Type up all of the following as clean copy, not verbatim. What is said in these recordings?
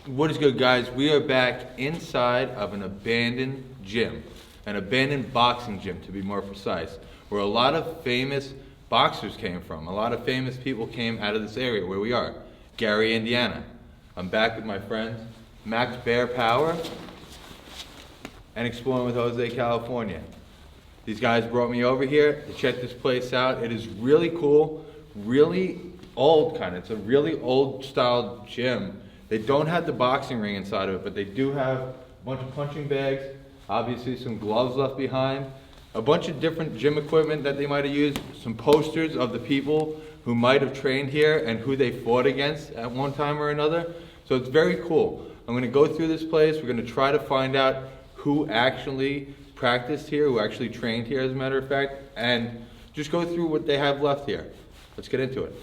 What is good, guys? We are back inside of an abandoned gym, an abandoned boxing gym to be more precise, where a lot of famous boxers came from. A lot of famous people came out of this area where we are, Gary, Indiana. I'm back with my friends, Max Bear Power and Exploring with Jose, California. These guys brought me over here to check this place out. It is really cool, really old kind of. It's a really old style gym. They don't have the boxing ring inside of it, but they do have a bunch of punching bags, obviously some gloves left behind, a bunch of different gym equipment that they might have used, some posters of the people who might have trained here and who they fought against at one time or another. So it's very cool. I'm going to go through this place. We're going to try to find out who actually practiced here, who actually trained here, as a matter of fact, and just go through what they have left here. Let's get into it.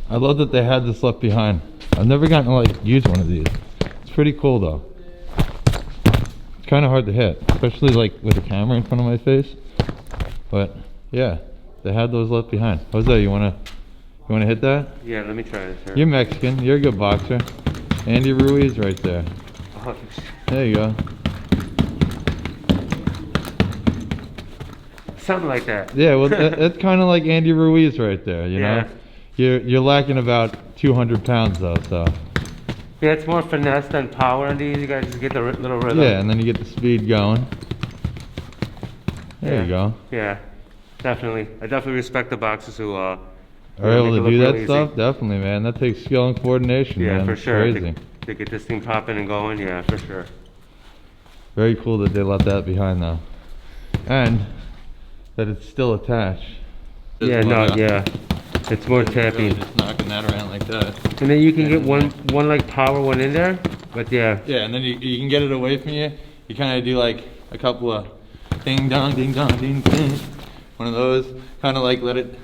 I love that they had this left behind. I've never gotten to like use one of these. It's pretty cool though. It's kind of hard to hit, especially like with a camera in front of my face. But yeah, they had those left behind. Jose, you wanna hit that? Yeah, let me try this here. You're Mexican. You're a good boxer. Andy Ruiz right there. Oh, There you go. something like that. Yeah, well, that's kind of like Andy Ruiz right there. You know, you're lacking about 200 pounds though, so. Yeah, it's more finesse than power on these. You guys just get the little rhythm. Yeah, and then you get the speed going. There you go. Yeah, definitely. I definitely respect the boxers who are able to do that stuff. Easy. Definitely, man. That takes skill and coordination. Yeah, man. for It's sure. crazy. To get this thing popping and going. Yeah, for sure. Very cool that they left that behind though, and that it's still attached. Yeah, no, yeah. It's more tapping. Really just knocking that around like that. And then you can get one like power one in there, but yeah. Yeah, and then you can get it away from you. You kind of do like a couple of ding dong, ding dong, ding ding. One of those, kind of like let it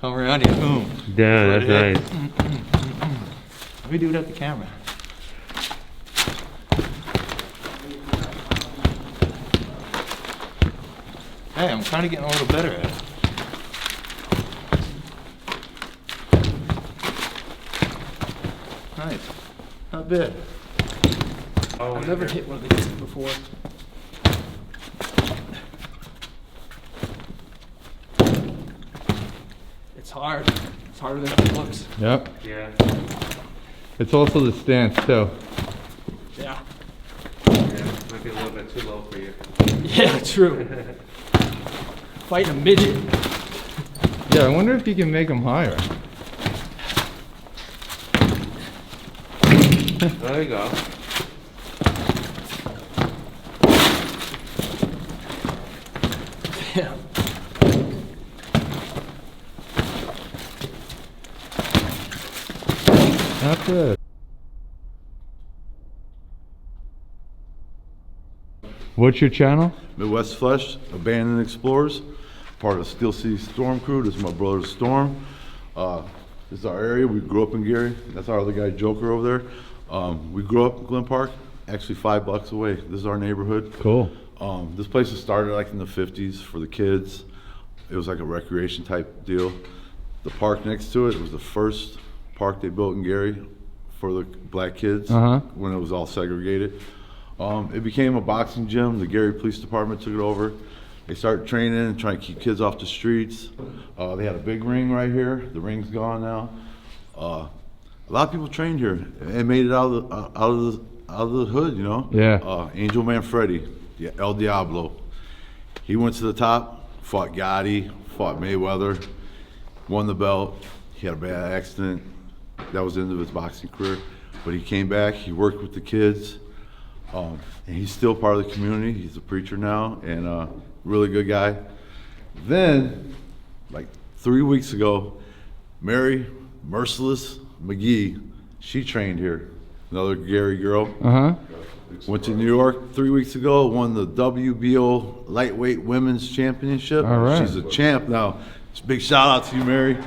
come around you, boom. Yeah, that's nice. Let me do it at the camera. Hey, I'm kind of getting a little better at it. Nice. Not bad. Oh, I've never hit one of these before. It's hard. It's harder than it looks. Yep. Yeah. It's also the stance too. Yeah. Yeah, might be a little bit too low for you. Yeah, true. Fighting a midget. Yeah, I wonder if you can make them higher. There you go. Yeah. Not good. What's your channel? Midwest Flesh, Abandoned Explorers, part of the Steel City Storm Crew. This is my brother Storm. This is our area. We grew up in Gary. That's our other guy, Joker, over there. We grew up in Glen Park, actually 5 blocks away. This is our neighborhood. Cool. This place was started like in the 50s for the kids. It was like a recreation type deal. The park next to it was the first park they built in Gary for the black kids when it was all segregated. It became a boxing gym. The Gary Police Department took it over. They started training and trying to keep kids off the streets. They had a big ring right here. The ring's gone now. A lot of people trained here and made it out of the hood, you know. Yeah. Angel MANFREDY, El Diablo. He went to the top, fought Gotti, fought Mayweather, won the belt. He had a bad accident. That was the end of his boxing career. But he came back. He worked with the kids. And he's still part of the community. He's a preacher now and really good guy. Then, like 3 weeks ago, Mary Merciless McGee, she trained here. Another Gary girl. Went to New York 3 weeks ago, won the WBO Lightweight Women's Championship. All right. She's a champ now. It's a big shout out to you, Mary.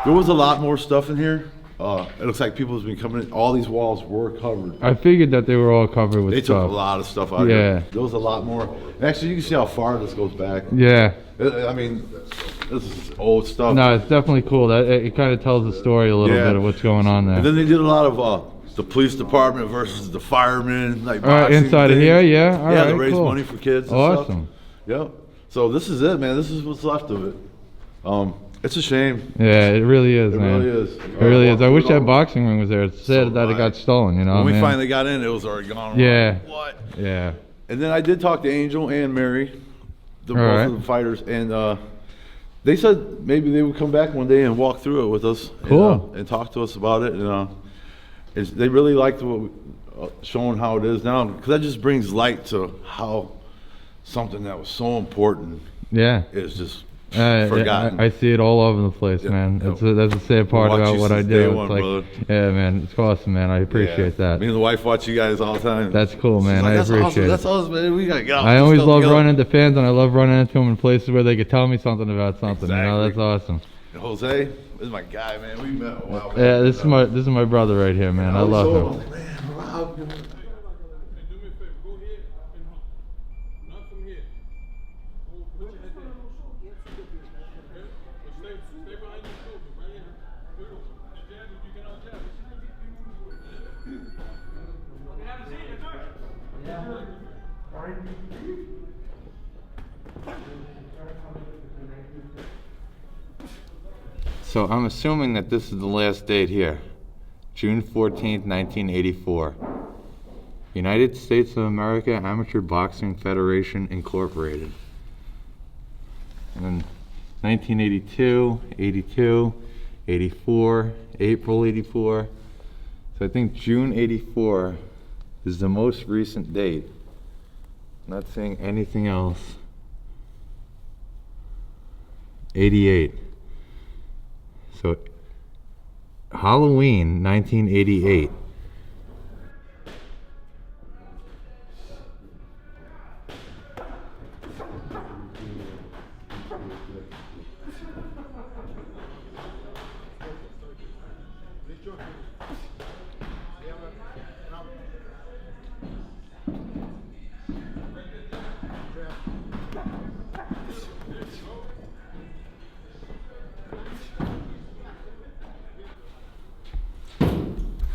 There was a lot more stuff in here. It looks like people's been coming in. All these walls were covered. I figured that they were all covered with They took a stuff. lot of stuff out of Yeah. here. There was a lot more. Actually, you can see how far this goes back. Yeah. I mean, this is old stuff. No, it's definitely cool. That it kind of tells the story a little Yeah. bit of what's going on And there. then they did a lot of the police department versus the firemen, like All right, boxing inside of things. here, yeah. All Yeah, right, to raise cool. money for kids and Awesome. stuff. Yep. So this is it, man. This is what's left of it. It's a shame. Yeah, it really is, It man. really is. It really is. I wish that boxing ring was there. It's sad So that it do I. got stolen, you know. When we man? finally got in, it was already gone. Yeah. Like, what? Yeah. And then I did talk to Angel and Mary, both right. of the fighters, and they said maybe they would come back one day and walk through it with us. Cool. And talk to us about it. And they really liked what showing how it is now, because that just brings light to how something that was so important Yeah. is just forgotten. I see it all over the place, Yeah. man. That's the sad part Watch about you what I since do. day It's one, like, brother. yeah, man, it's awesome, man. I appreciate that. Me and the wife watch you guys all the time. That's cool, man. She's like, I that's appreciate awesome. it. That's awesome, man. We gotta get out. I always love together. running into fans, and I love running into them in places where they could tell me something about something. You know, that's Exactly. awesome. And Jose, this is my guy, man. We met a while back. Yeah, this is my brother right here, man. I love him. Man, Rob, So I'm assuming that this is the last date here. June 14th, 1984. United States of America Amateur Boxing Federation Incorporated. And then 1982, 82, 84, April 84. So I think June 84 is the most recent date. Not seeing anything else. 88. So Halloween 1988.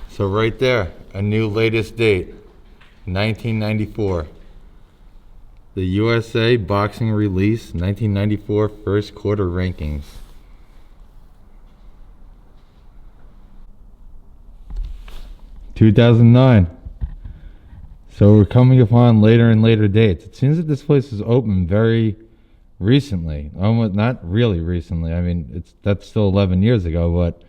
So right there, a new latest date, 1994. The USA Boxing Release 1994 first quarter rankings. (2009). So we're coming upon later and later dates. It seems that this place is open very recently. Almost not really recently. I mean, that's still 11 years ago, but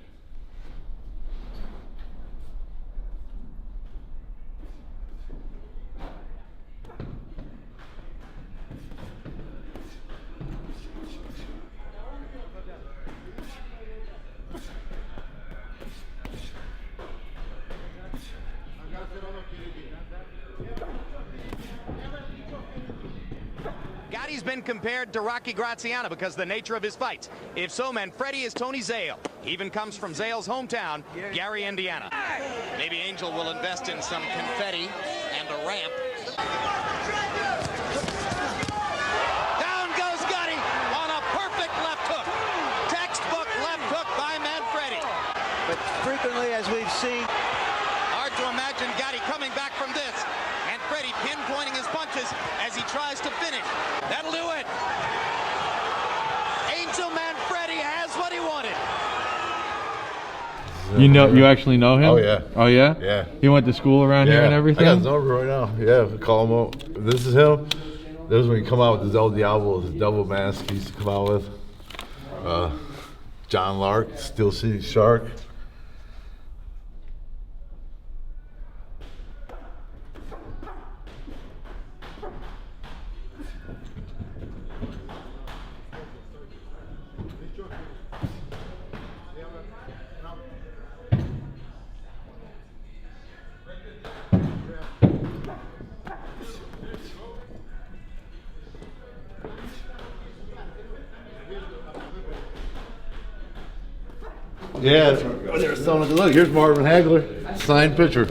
Gotti's been compared to Rocky Graziano because of the nature of his fights. If so, Manfredy is Tony Zale. He even comes from Zale's hometown, Gary, Indiana. Maybe Angel will invest in some confetti and a ramp. Down goes Gotti on a perfect left hook. Textbook left hook by Manfredy. But frequently, as we've seen, Hard to imagine Gotti coming back from this. Manfredy pinpointing his punches as he tries to finish. That'll do it. Angel Manfredy has what he wanted. you actually know him? Oh, yeah. Oh yeah? Yeah. He went to school around here and everything? I got his number right now. Yeah, call him up. This is him. This is when he come out with his El Diablo, his devil mask he used to come out with. John Lark, Steel City Shark. Yeah, there's someone. Look, here's Marvin Hagler. Signed picture.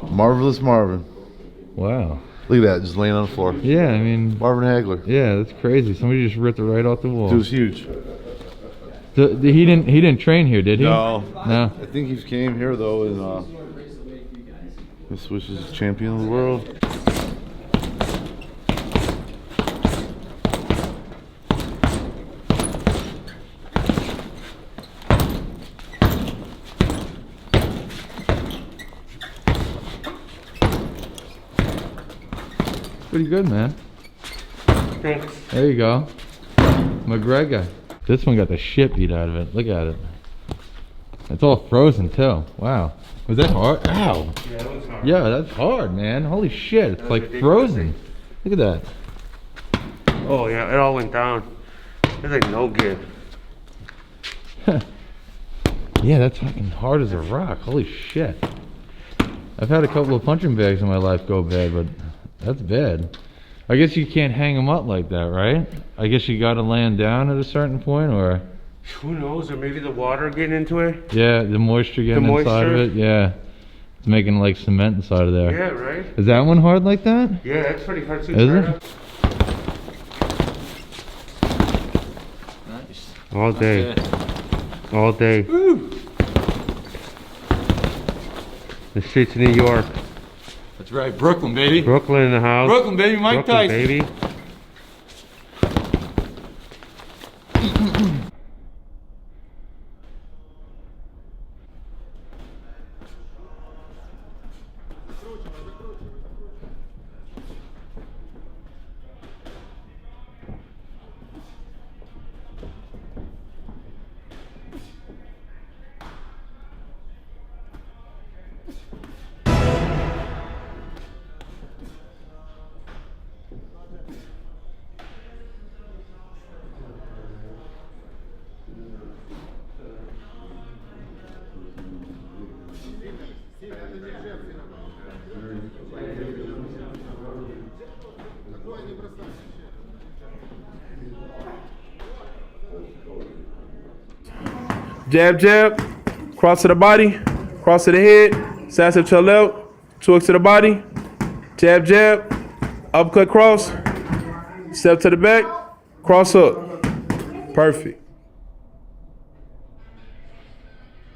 Marvelous Marvin. Wow. Look at that, just laying on the floor. Yeah, I mean, Marvin Hagler. yeah, that's crazy. Somebody just ripped it right off the wall. Dude's huge. He didn't train here, did he? No. No. I think he came here though, and this was champion of the world. Pretty good, man. Thanks. There you go. McGregor. This one got the shit beat out of it. Look at it. It's all frozen too. Wow. Was that hard? Ow. Yeah, that one's hard. Yeah, that's hard, man. Holy shit. It's like frozen. Look at that. Oh yeah, it all went down. It's like no give. Yeah, that's fucking hard as a rock. Holy shit. I've had a couple of punching bags in my life go bad, but that's bad. I guess you can't hang them up like that, right? I guess you gotta land down at a certain point, or... Who knows? Or maybe the water getting into it. Yeah, the moisture getting inside of it, yeah. It's making like cement inside of there. Yeah, right. Is that one hard like that? Yeah, that's pretty hard to Is turn it? up. Nice. All day. Okay. All day. Woo. The streets of New York. That's right, Brooklyn, baby. Brooklyn in the house. Brooklyn, baby, Mike Brooklyn, Tyson. baby. Jab, jab, cross to the body, cross to the head, side step to the left, two hooks to the body, jab, jab, uppercut cross, step to the back, cross hook. Perfect.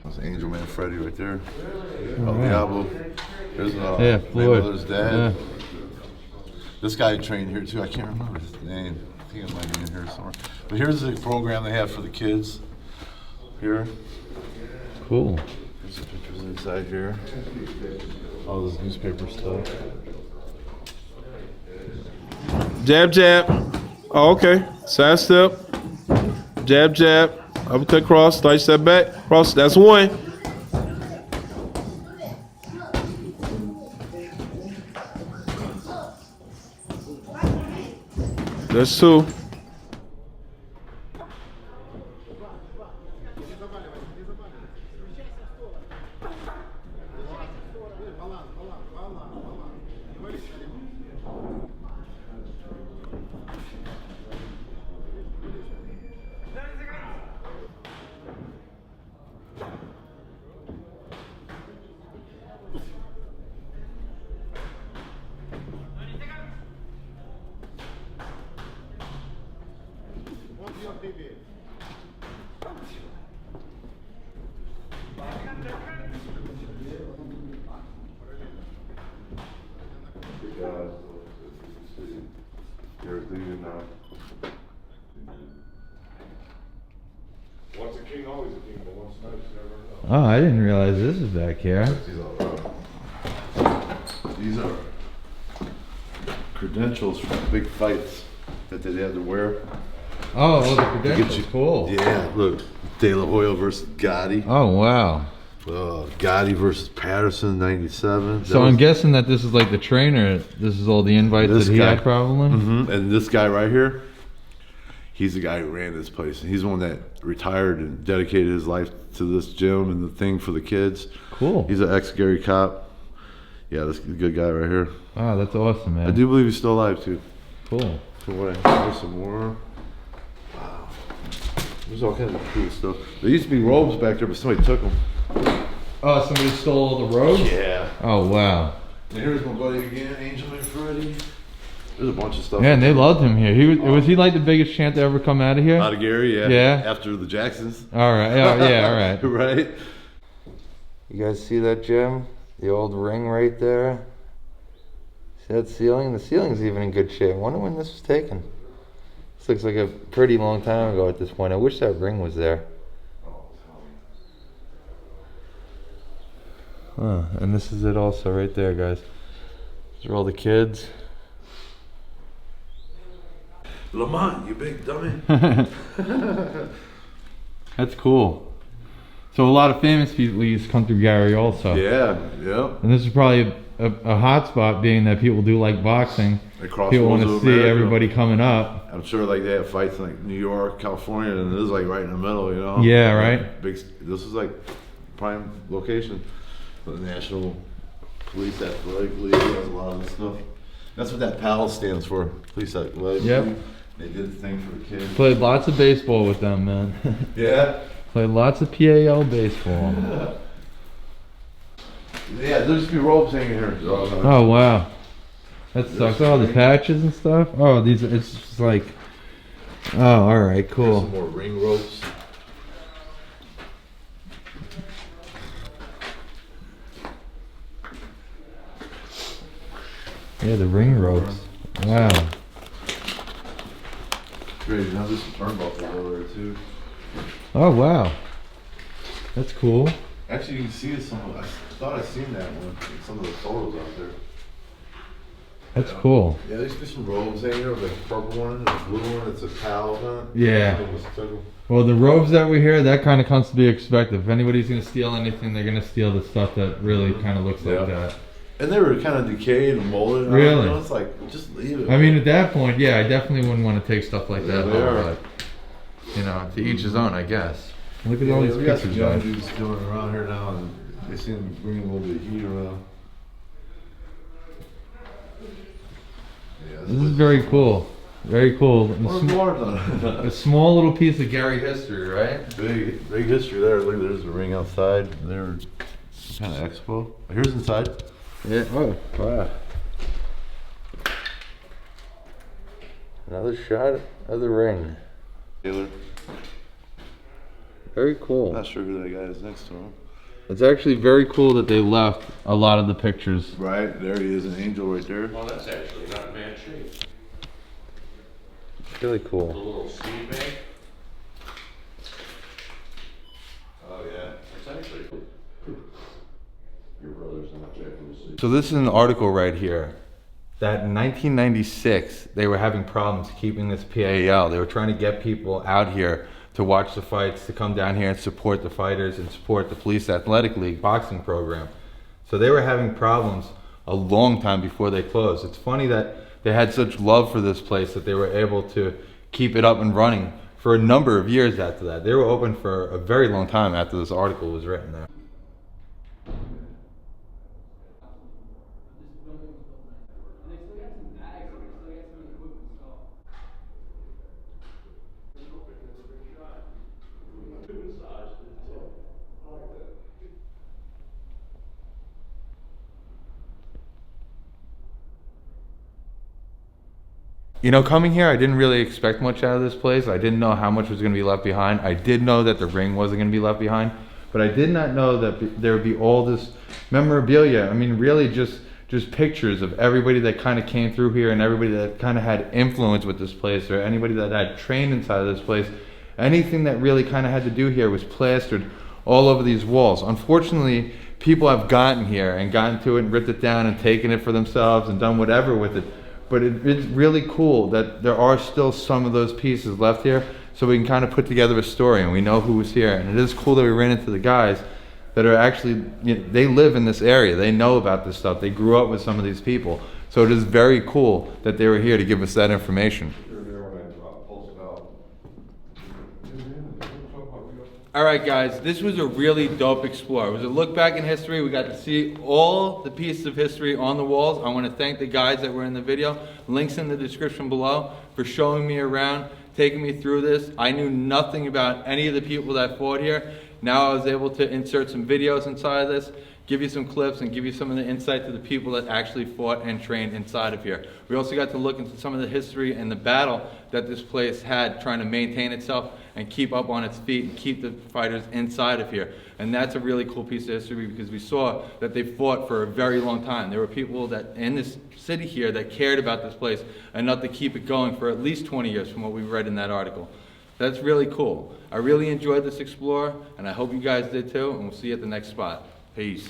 That's Angel MANFREDY right there. El Diablo. There's Yeah, Floyd. Mayweather's dad. Yeah. This guy trained here too. I can't remember his name. I think it might be in here somewhere. But here's the program they have for the kids. Here. Cool. There's the pictures inside here. All this newspaper stuff. Jab, jab. Oh, okay. Side step. Jab, jab. Uppercut cross. Slight step back. Cross. That's one. That's two. Once a king, always a king, but once nice, you never know. Oh, I didn't realize this is back here. These are credentials from big fights that they had to wear. Oh, the To credentials. get you- Cool. Yeah, look. De La Hoya versus Gotti. Oh, wow. Gotti versus Patterson, 97. So I'm guessing that this is like the trainer. This is all the invites This that he guy. had probably. And this guy right here, he's the guy who ran this place. And he's the one that retired and dedicated his life to this gym and the thing for the kids. Cool. He's an ex-Gary cop. Yeah, this is a good guy right here. Wow, that's awesome, man. I do believe he's still alive, too. Cool. So what? There's some more. Wow. There's all kinds of cool stuff. There used to be robes back there, but somebody took them. Oh, somebody stole all the robes? Yeah. Oh, wow. And here's my buddy again, Angel McFreddy. There's a bunch of stuff. Yeah, and they loved him here. Was he like the biggest champ to ever come out of here? Out of Gary, yeah. Yeah? After the Jacksons. All right. Oh, yeah, all right. Right? You guys see that, Jim? The old ring right there? See that ceiling? The ceiling's even in good shape. I wonder when this was taken. This looks like a pretty long time ago at this point. I wish that ring was there. Huh, and this is it also right there, guys. These are all the kids. Lamont, you big dummy. That's cool. So a lot of famous people used to come through Gary also. Yeah, yeah. And this is probably a hot spot, being that people do like boxing. People want to see everybody coming up. I'm sure like they have fights in like New York, California, and it is like right in the middle, you know? Yeah, right. Big. This is like prime location for the National Police Athletic League. Has a lot of this stuff. That's what that PAL stands for. Police Athletic League. Yep. They did the thing for the kids. Played lots of baseball with them, man. Yeah. Played lots of PAL baseball. Yeah, there used to be ropes hanging here. Oh wow, that sucks. Oh, the patches and stuff. Oh, these. It's just like. Oh, all right, There's cool. some more ring ropes. Yeah, the ring ropes. Wow. Great. Now there's some turnbuckles over there too. Oh wow, that's cool. Actually, you can see some. I thought I seen that one in some of the photos out there. That's cool. Yeah, there used to be some robes hanging there, like a purple one and a blue one. It's a towel on it. Yeah. Well, the robes that we hear, that kind of comes to be expected. If anybody's gonna steal anything, they're gonna steal the stuff that really kind of looks like that. And they were kind of decayed and molded. Really? You know, it's like, just leave it. I mean, at that point, yeah, I definitely wouldn't want to take stuff like that. Yeah, they are. But, you know, to each his own, I guess. Look at Yeah, all these we got some pictures, young guys. dudes doing it around here now, and they seem to bring a little bit of heat around. Yeah, This is very cool. Very cool. a A small little piece of Gary history, right? big history there. Look, there's the ring outside. There, kind of expo. Here's inside. Yeah. Oh, wow. Another shot of the ring. Taylor. Very cool. Not sure who that guy is next to him. It's actually very cool that they left a lot of the pictures. Right, there he is, an angel right there. Well, that's actually not bad shape. It's really The cool. little speed bag. Oh yeah. It's actually. Your brother's not checking the seat. So this is an article right here that in 1996 they were having problems keeping this PAL. They were trying to get people out here to watch the fights, to come down here and support the fighters and support the Police Athletic League boxing program. So they were having problems a long time before they closed. It's funny that they had such love for this place that they were able to keep it up and running for a number of years after that. They were open for a very long time after this article was written there. You know, coming here, I didn't really expect much out of this place. I didn't know how much was going to be left behind. I did know that the ring wasn't going to be left behind, but I did not know that there would be all this memorabilia. I mean, really just pictures of everybody that kind of came through here and everybody that kind of had influence with this place, or anybody that had trained inside of this place. Anything that really kind of had to do here was plastered all over these walls. Unfortunately, people have gotten here and gotten to it and ripped it down and taken it for themselves and done whatever with it. But it's really cool that there are still some of those pieces left here, so we can kind of put together a story and we know who was here. And it is cool that we ran into the guys that are actually, you know, they live in this area. They know about this stuff. They grew up with some of these people. So it is very cool that they were here to give us that information. All right, guys, this was a really dope explore. It was a look back in history. We got to see all the pieces of history on the walls. I want to thank the guys that were in the video. Links in the description below for showing me around, taking me through this. I knew nothing about any of the people that fought here. Now I was able to insert some videos inside of this, give you some clips, and give you some of the insight to the people that actually fought and trained inside of here. We also got to look into some of the history and the battle that this place had trying to maintain itself and keep up on its feet and keep the fighters inside of here. And that's a really cool piece of history because we saw that they fought for a very long time. There were people that in this city here that cared about this place enough to keep it going for at least 20 years from what we read in that article. That's really cool. I really enjoyed this Explorer, and I hope you guys did too, and we'll see you at the next spot. Peace.